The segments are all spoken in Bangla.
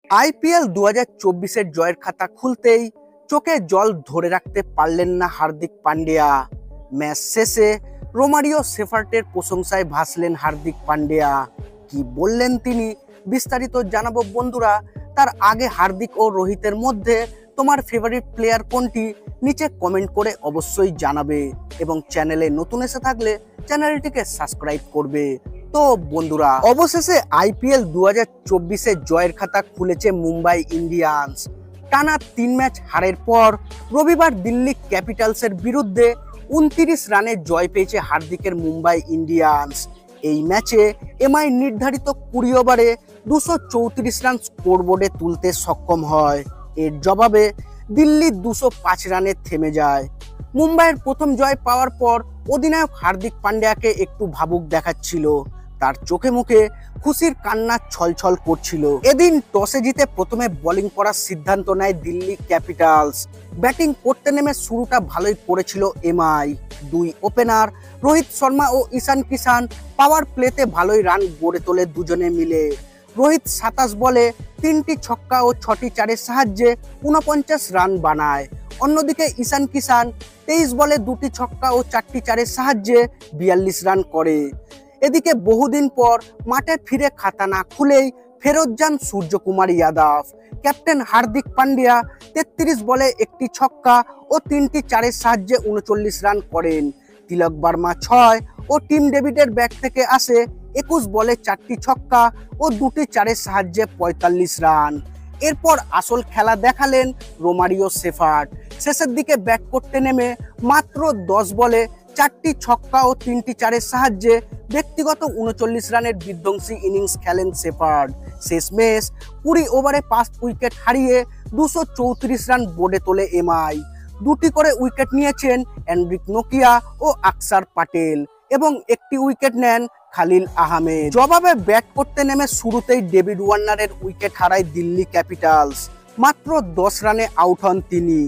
আইপিএল 2024-এর জয়ের খাতা খুলতেই চোখে জল ধরে রাখতে পারলেন না হার্দিক পান্ডিয়া। ম্যাচ শেষে রোমারিও সেফার্টের প্রশংসায় ভাসলেন হার্দিক পান্ডিয়া। কি বললেন তিনি বিস্তারিত জানাবো বন্ধুরা। তার আগে হার্দিক ও রোহিতের মধ্যে তোমার ফেভারিট প্লেয়ার কোনটি নিচে কমেন্ট করে অবশ্যই জানাবে এবং চ্যানেলে নতুন এসে থাকলে চ্যানেলটিকে সাবস্ক্রাইব করবে। তো বন্ধুরা, অবশেষে আইপিএল 2024-এর জয়ের খাতা খুলেছে মুম্বাই ইন্ডিয়ান্স। টানা 3 ম্যাচ হারের পর রবিবার দিল্লি ক্যাপিটালসের বিরুদ্ধে 29 রানে জয় পেয়েছে হার্দিকের মুম্বাই ইন্ডিয়ান্স। এই ম্যাচে এমআই নির্ধারিত 20 ওভারে 234 রান স্কোরবোর্ডে তুলতে সক্ষম হয়। এর জবাবে দিল্লি 205 রানে থেমে যায়। মুম্বাইয়ের প্রথম জয় পাওয়ার পর অধিনায়ক হার্দিক পান্ডিয়াকে একটু ভাবুক দেখাচ্ছিল। তার চোখে মুখে খুশির কান্না ছলছল করছিল। এদিন টসে জিতে প্রথমে বোলিং করার সিদ্ধান্ত নেয় দিল্লি ক্যাপিটালস। ব্যাটিং করতে নেমে শুরুটা ভালোই করেছিল এমআই। দুই ওপেনার রোহিত শর্মা ও ঈশান কিষান পাওয়ার প্লেতে ভালোই রান গড়ে তোলে দুজনে মিলে। রোহিত 27 বলে 3টি ছক্কা ও 6টি চারের সাহায্যে 49 রান বানায়। অন্যদিকে ঈশান কিষান 23 বলে 2টি ছক্কা ও 4টি চারের সাহায্যে 42 রান করে। এদিকে বহুদিন পর মাঠে ফিরে খাতা না খুলেই ফেরত যান সূর্যকুমার যাদব। ক্যাপ্টেন হার্দিক পান্ডিয়া 33 বলে 1টি ছক্কা ও 3টি চারের সাহায্যে 39 রান করেন। তিলক বর্মা 6 ও টিম ডেভিডের ব্যাট থেকে আসে 21 বলে 4টি ছক্কা ও 2টি চারের সাহায্যে 45 রান। এরপর আসল খেলা দেখালেন রোমারিও সেফার্ট। শেষের দিকে ব্যাট করতে নেমে মাত্র 10 বলে 4টি ছক্কা ও 3টি চারের সাহায্যে ব্যক্তিগত 39 রানের বিধ্বংসী ইনিংস খেলেন সেফার্ট। শেষমেশ 20 ওভারে 5 উইকেট হারিয়ে 234 রান বোর্ডে তোলে এমআই। 2টি করে উইকেট নিয়েছেন এন্ড্রিক নোকিয়া ও আকসার পাটেল এবং 1টি উইকেট নেন খালিল আহমেদ। জবাবে ব্যাট করতে নেমে শুরুতেই ডেভিড ওয়ার্নারের উইকেট হারায় দিল্লি ক্যাপিটালস। মাত্র 10 রানে আউট হন তিনি।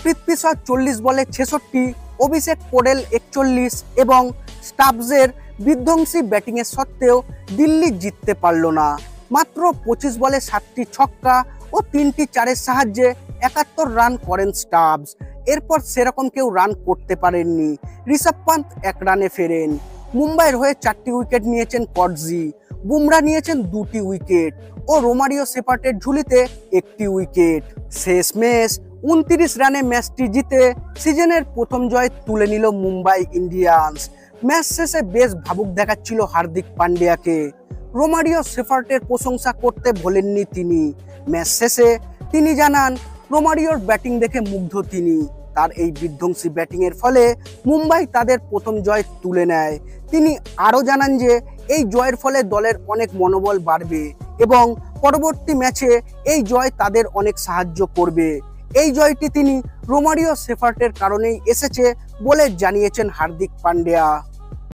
পৃথ্বী শা 40 বলে 66, অভিষেক পোডেল 41 এবং স্টাবসের বিধ্বংসী ব্যাটিংয়ের সত্ত্বেও দিল্লি জিততে পারল না। মাত্র 25 বলে 7টি ছক্কা ও 3টি চারের সাহায্যে 71 রান করেন স্টাবস। এরপর সেরকম কেউ রান করতে পারেননি। ঋষভ পান্ত 1 রানে ফেরেন। মুম্বাইয়ের হয়ে 4টি উইকেট নিয়েছেন কটজি। বুমরা নিয়েছেন 2টি উইকেট ও রোমারিও সেফার্টের ঝুলিতে 1টি উইকেট। শেষমেশ 29 রানে ম্যাচটি জিতে সিজনের প্রথম জয় তুলে নিল মুম্বাই ইন্ডিয়ান্স। ম্যাচ শেষে বেশ ভাবুক দেখাচ্ছিল হার্দিক পান্ডিয়াকে। রোমারিও সেফার্টের প্রশংসা করতে ভোলেননি তিনি। ম্যাচ শেষে তিনি জানান, রোমারিওর ব্যাটিং দেখে মুগ্ধ তিনি। তার এই বিধ্বংসী ব্যাটিংয়ের ফলে মুম্বাই তাদের প্রথম জয় তুলে নেয়। তিনি আরও জানান যে এই জয়ের ফলে দলের অনেক মনোবল বাড়বে এবং পরবর্তী ম্যাচে এই জয় তাদের অনেক সাহায্য করবে। এই জয়টি তিনি রোমারিও সেফার্টের কারণেই এসেছে বলে জানিয়েছেন হার্দিক পান্ডিয়া।